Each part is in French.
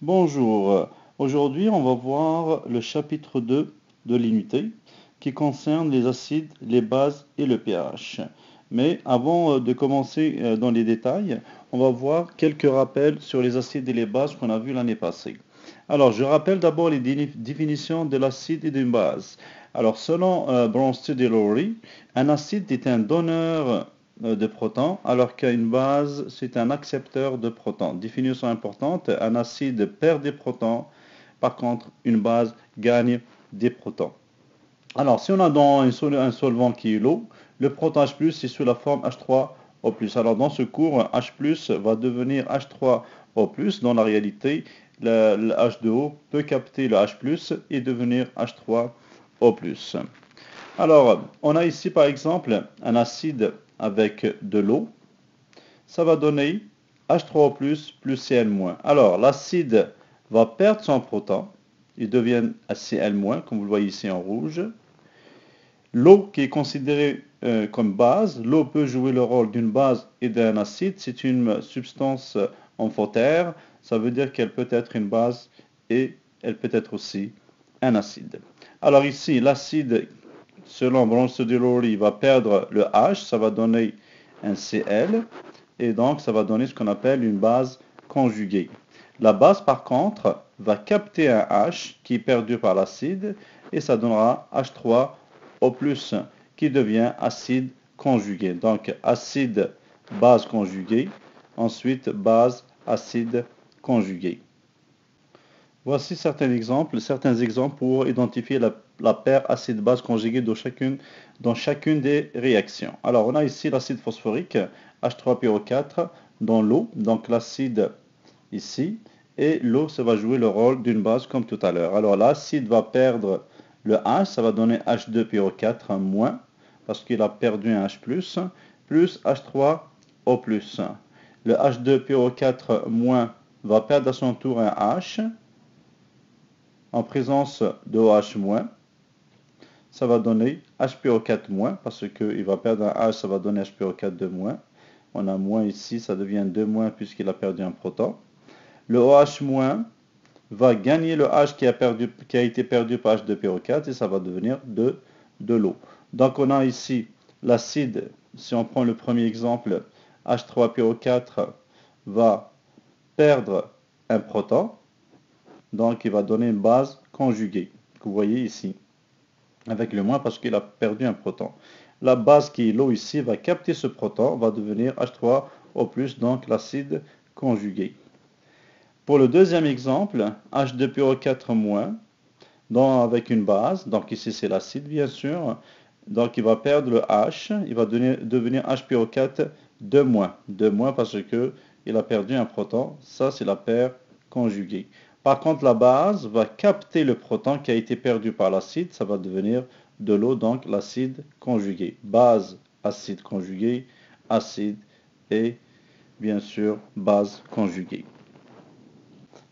Bonjour, aujourd'hui on va voir le chapitre 2 de l'unité qui concerne les acides, les bases et le pH. Mais avant de commencer dans les détails, on va voir quelques rappels sur les acides et les bases qu'on a vu l'année passée. Alors je rappelle d'abord les définitions de l'acide et d'une base. Alors selon Bronsted et Lowry, un acide est un donneur de protons, alors qu'une base, c'est un accepteur de protons. Définition importante, un acide perd des protons, par contre, une base gagne des protons. Alors, si on a dans un solvant qui est l'eau, le proton H+, c'est sous la forme H3O+. Alors, dans ce cours, H+, va devenir H3O+. Dans la réalité, le H2O peut capter le H+, et devenir H3O+. Alors, on a ici par exemple un acide avec de l'eau. Ça va donner H3O+, plus Cl-. Alors, l'acide va perdre son proton. Il devient Cl-, comme vous le voyez ici en rouge. L'eau qui est considérée comme base, l'eau peut jouer le rôle d'une base et d'un acide. C'est une substance amphotère. Ça veut dire qu'elle peut être une base et elle peut être aussi un acide. Alors ici, l'acide, selon Bronsted et Lowry, va perdre le H, ça va donner un Cl, et donc ça va donner ce qu'on appelle une base conjuguée. La base, par contre, va capter un H qui est perdu par l'acide, et ça donnera H3O+, qui devient acide conjugué. Donc acide, base conjuguée, ensuite base, acide conjugué. Voici certains exemples pour identifier la paire acide-base conjuguée dans chacune des réactions. Alors, on a ici l'acide phosphorique, H3PO4, dans l'eau, donc l'acide ici, et l'eau, ça va jouer le rôle d'une base comme tout à l'heure. Alors, l'acide va perdre le H, ça va donner H2PO4-, parce qu'il a perdu un H+, plus H3O+. Le H2PO4- va perdre à son tour un H, en présence de OH-, ça va donner HPO4-, parce qu'il va perdre un H, ça va donner HPO4-. On a moins ici, ça devient 2- puisqu'il a perdu un proton. Le OH- va gagner le H qui a été perdu par H2PO4 et ça va devenir de l'eau. Donc on a ici l'acide, si on prend le premier exemple, H3PO4 va perdre un proton. Donc, il va donner une base conjuguée, que vous voyez ici, avec le moins parce qu'il a perdu un proton. La base qui est l'eau ici va capter ce proton, va devenir H3O+, donc l'acide conjugué. Pour le deuxième exemple, H2PO4-, avec une base, donc ici c'est l'acide bien sûr, donc il va perdre le H, il va devenir HPO4 2-, parce qu'il a perdu un proton, ça c'est la paire conjuguée. Par contre, la base va capter le proton qui a été perdu par l'acide, ça va devenir de l'eau, donc l'acide conjugué. Base, acide conjugué, acide et bien sûr base conjuguée.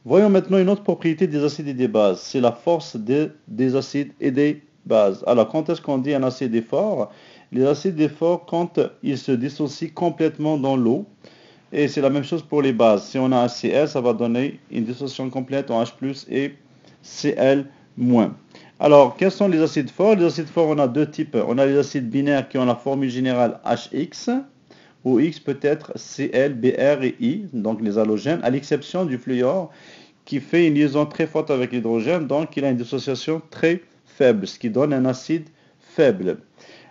Voyons maintenant une autre propriété des acides et des bases, c'est la force des acides et des bases. Alors, quand est-ce qu'on dit un acide est fort? Les acides sont forts quand ils se dissocient complètement dans l'eau. Et c'est la même chose pour les bases. Si on a un Cl, ça va donner une dissociation complète en H+, et Cl-. Alors, quels sont les acides forts? Les acides forts, on a deux types. On a les acides binaires qui ont la formule générale HX, où X peut être Cl, Br et I, donc les halogènes, à l'exception du fluor, qui fait une liaison très forte avec l'hydrogène, donc il a une dissociation très faible, ce qui donne un acide faible.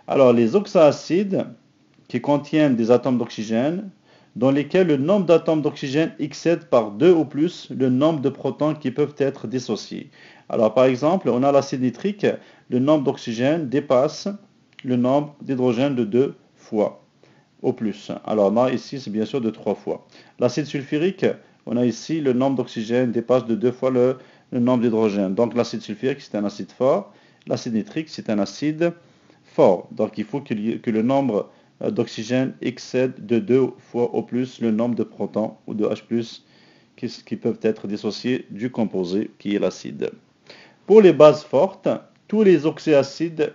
Alors, les oxoacides, qui contiennent des atomes d'oxygène, dans lesquels le nombre d'atomes d'oxygène excède par 2 ou plus le nombre de protons qui peuvent être dissociés. Alors par exemple, on a l'acide nitrique, le nombre d'oxygène dépasse le nombre d'hydrogène de 2 fois au plus. Alors là, ici, c'est bien sûr de 3 fois. L'acide sulfurique, on a ici le nombre d'oxygène dépasse de 2 fois le nombre d'hydrogène. Donc l'acide sulfurique, c'est un acide fort. L'acide nitrique, c'est un acide fort. Donc il faut que le nombre d'oxygène excède de 2 fois au plus le nombre de protons ou de H+, qui peuvent être dissociés du composé qui est l'acide. Pour les bases fortes, tous les oxydes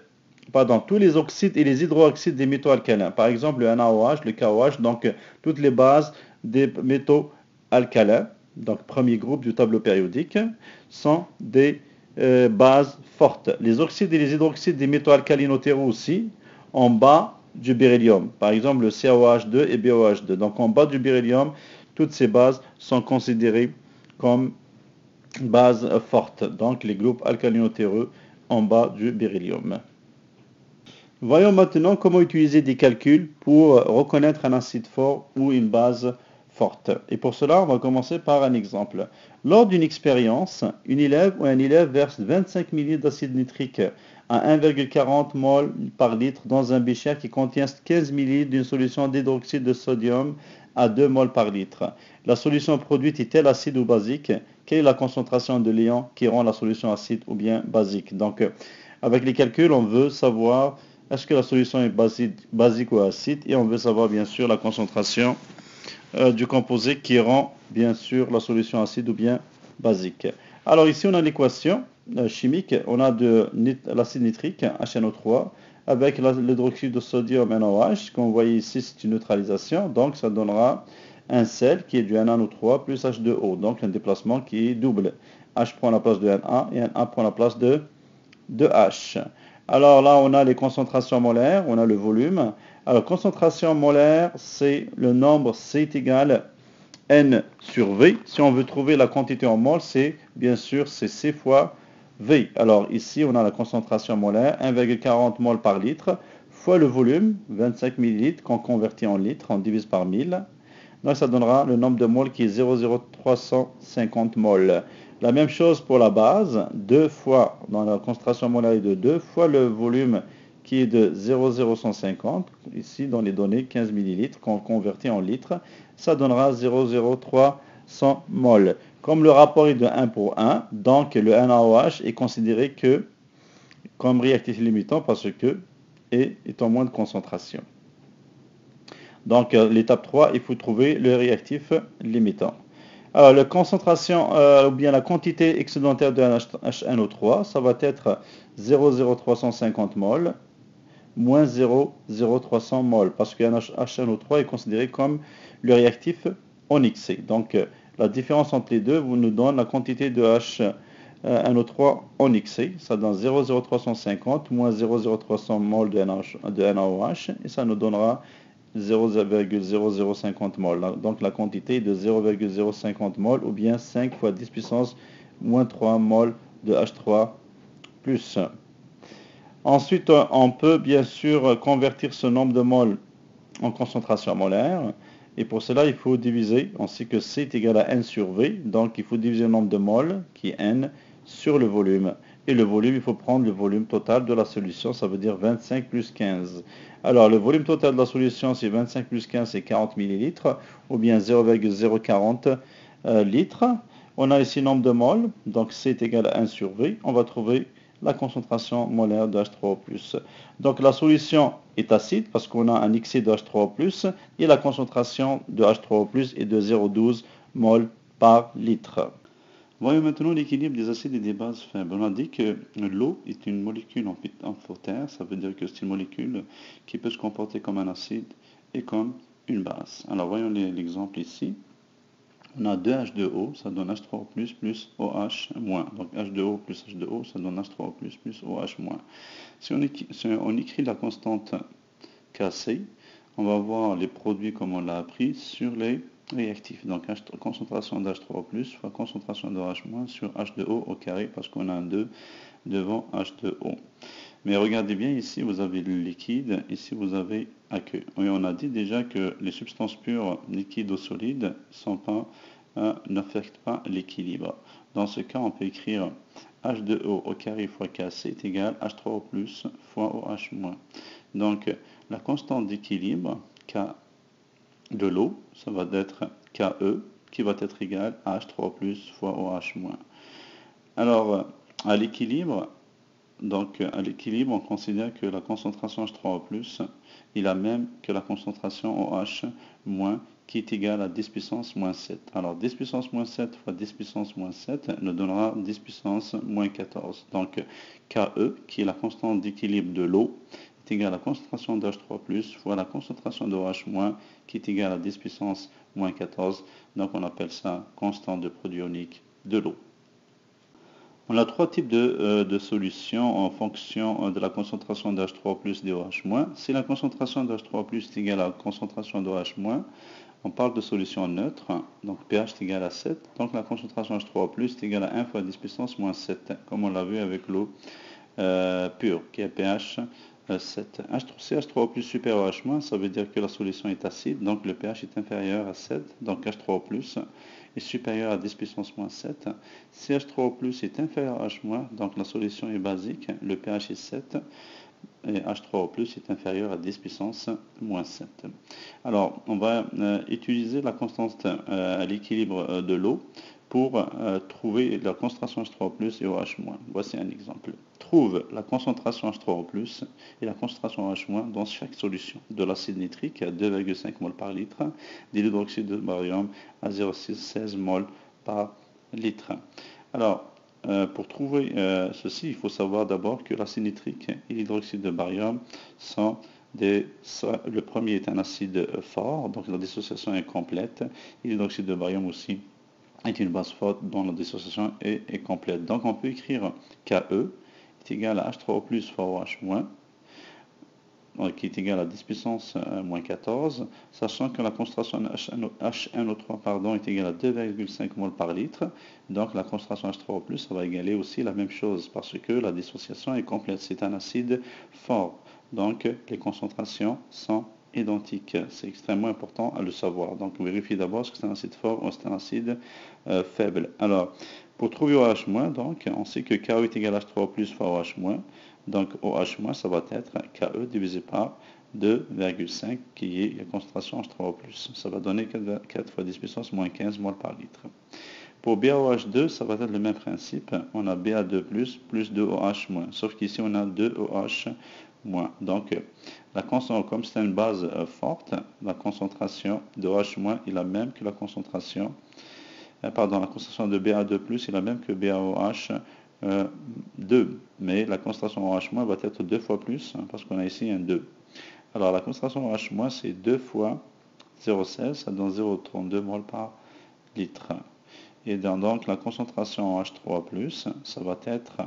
et les hydroxydes des métaux alcalins, par exemple le NaOH, le KOH, donc toutes les bases des métaux alcalins, donc premier groupe du tableau périodique, sont des bases fortes. Les oxydes et les hydroxydes des métaux alcalinotéraux aussi, en bas du beryllium. Par exemple, le CaOH2 et BOH2. Donc en bas du beryllium, toutes ces bases sont considérées comme bases fortes. Donc les groupes alcalinotéreux en bas du beryllium. Voyons maintenant comment utiliser des calculs pour reconnaître un acide fort ou une base forte. Et pour cela, on va commencer par un exemple. Lors d'une expérience, une élève ou un élève verse 25 ml d'acide nitrique à 1,40 mol par litre dans un bécher qui contient 15 ml d'une solution d'hydroxyde de sodium à 2 mol par litre. La solution produite est-elle acide ou basique? Quelle est la concentration de l'ion qui rend la solution acide ou bien basique? Donc, avec les calculs, on veut savoir est-ce que la solution est basique ou acide, et on veut savoir bien sûr la concentration du composé qui rend bien sûr la solution acide ou bien basique. Alors ici on a l'équation chimique, on a de l'acide nitrique HNO3 avec l'hydroxyde de sodium NaOH, comme vous voyez ici c'est une neutralisation, donc ça donnera un sel qui est du NaNO3 plus H2O, donc un déplacement qui est double. H prend la place de Na et Na prend la place de H. Alors là, on a les concentrations molaires, on a le volume. Alors, concentration molaire, c'est le nombre C est égal N sur V. Si on veut trouver la quantité en mol, c'est bien sûr c'est C fois V. Alors ici, on a la concentration molaire, 1,40 mol par litre, fois le volume, 25 millilitres, qu'on convertit en litres, on divise par 1000. Donc ça donnera le nombre de moles qui est 0,0350 moles. La même chose pour la base, 2 fois, dans la concentration molaire est de 2 fois le volume qui est de 0,0150, ici dans les données 15 millilitres, qu'on convertit en litres, ça donnera 0,0300 moles. Comme le rapport est de 1 pour 1, donc le NaOH est considéré comme réactif limitant parce que est en moins de concentration. Donc l'étape 3, il faut trouver le réactif limitant. Alors, la concentration ou bien la quantité excédentaire de HNO3, ça va être 0,0350 mol moins 0,0300 mol parce que HNO3 est considéré comme le réactif en XC. Donc la différence entre les deux nous donne la quantité de HNO3 en XC. Ça donne 0,0350 moins 0,0300 mol de NaOH et ça nous donnera 0,0050 mol. Donc la quantité est de 0,050 mol ou bien 5 fois 10 puissance moins 3 mol de H3+. Ensuite, on peut bien sûr convertir ce nombre de moles en concentration molaire. Et pour cela, il faut diviser. On sait que C est égal à N sur V. Donc il faut diviser le nombre de moles, qui est N, sur le volume. Et le volume, il faut prendre le volume total de la solution, ça veut dire 25 plus 15. Alors, le volume total de la solution, c'est 25 plus 15, c'est 40 millilitres, ou bien 0,040 litres. On a ici le nombre de moles, donc C est égal à 1 sur V. On va trouver la concentration molaire de H3O+. Donc, la solution est acide, parce qu'on a un excès de H3O+, et la concentration de H3O+, est de 0,12 mol par litre. Voyons maintenant l'équilibre des acides et des bases faibles. On a dit que l'eau est une molécule amphotère, ça veut dire que c'est une molécule qui peut se comporter comme un acide et comme une base. Alors voyons l'exemple ici. On a 2H2O, ça donne H3O+, plus OH-. Donc H2O plus H2O, ça donne H3O+, plus OH-. Si on écrit la constante Kc, on va voir les produits comme on l'a appris sur les réactif. Donc concentration d'H3O+, fois concentration de H- sur H2O au carré, parce qu'on a un 2 devant H2O. Mais regardez bien, ici vous avez le liquide, ici vous avez aqueux. Oui, on a dit déjà que les substances pures, liquides ou solides, n'affectent pas l'équilibre. Dans ce cas, on peut écrire H2O au carré fois Kc est égal H3O+, fois OH-. Donc la constante d'équilibre, K de l'eau, ça va être Ke qui va être égal à H3+ fois OH-. Alors, à l'équilibre, on considère que la concentration H3O+ est la même que la concentration OH- qui est égale à 10 puissance moins 7. Alors 10 puissance moins 7 fois 10 puissance moins 7 nous donnera 10 puissance moins 14. Donc Ke, qui est la constante d'équilibre de l'eau, est égal à la concentration d'H3+, fois la concentration de OH-, qui est égale à 10 puissance moins 14. Donc on appelle ça constante de produit ionique de l'eau. On a trois types de solutions en fonction de la concentration d'H3 plus d'OH-. Si la concentration d'H3 plus est égale à la concentration d'OH-, on parle de solution neutre, donc pH est égal à 7, donc la concentration H3 plus est égale à 1 fois 10 puissance moins 7, comme on l'a vu avec l'eau pure, qui est pH 7. CH3 plus supérieur à H-, ça veut dire que la solution est acide, donc le pH est inférieur à 7, donc H3 plus est supérieur à 10 puissance moins 7. Si H3 plus est inférieur à H-, donc la solution est basique, le pH est 7, et H3O+ est inférieur à 10 puissance moins 7. Alors, on va utiliser la constante à l'équilibre de l'eau pour trouver la concentration H3O+ et OH-. Voici un exemple. Trouve la concentration H3O+ et la concentration OH- dans chaque solution de l'acide nitrique à 2,5 mol par litre, de l'hydroxyde de barium à 0,16 mol par litre. Alors, pour trouver ceci, il faut savoir d'abord que l'acide nitrique et l'hydroxyde de barium sont le premier est un acide fort, donc la dissociation est complète, et l'hydroxyde de barium aussi est une base forte dont la dissociation est complète. Donc on peut écrire Ke est égal à H3O+ fois OH-, qui est égal à 10 puissance moins 14, sachant que la concentration HNO3 est égale à 2,5 mol par litre, donc la concentration H3O+, ça va égaler aussi la même chose, parce que la dissociation est complète, c'est un acide fort, donc les concentrations sont identiques, c'est extrêmement important à le savoir, donc vérifiez d'abord si c'est un acide fort ou c'est un acide faible. Alors, pour trouver OH-, donc, on sait que Ke est égal à H3O+ fois OH-, donc OH-, ça va être Ke divisé par 2,5 qui est la concentration H3O+. Ça va donner 4 fois 10 puissance moins 15 mol par litre. Pour BaOH2, ça va être le même principe. On a Ba2 plus 2OH-, sauf qu'ici on a 2OH-. Donc, comme c'est une base forte, la concentration de OH- est la même que la concentration, la concentration de Ba2 est la même que BaOH 2, mais la concentration OH- va être 2 fois plus, parce qu'on a ici un 2. Alors la concentration OH- c'est 2 fois 0,16, ça donne 0,32 mol par litre. Et donc la concentration H3+, ça va être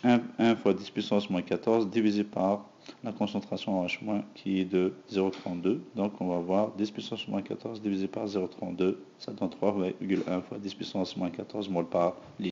1 fois 10 puissance moins 14 divisé par la concentration OH- qui est de 0,32. Donc on va voir 10 puissance moins 14 divisé par 0,32, ça donne 3,1 fois 10 puissance moins 14 mol par litre.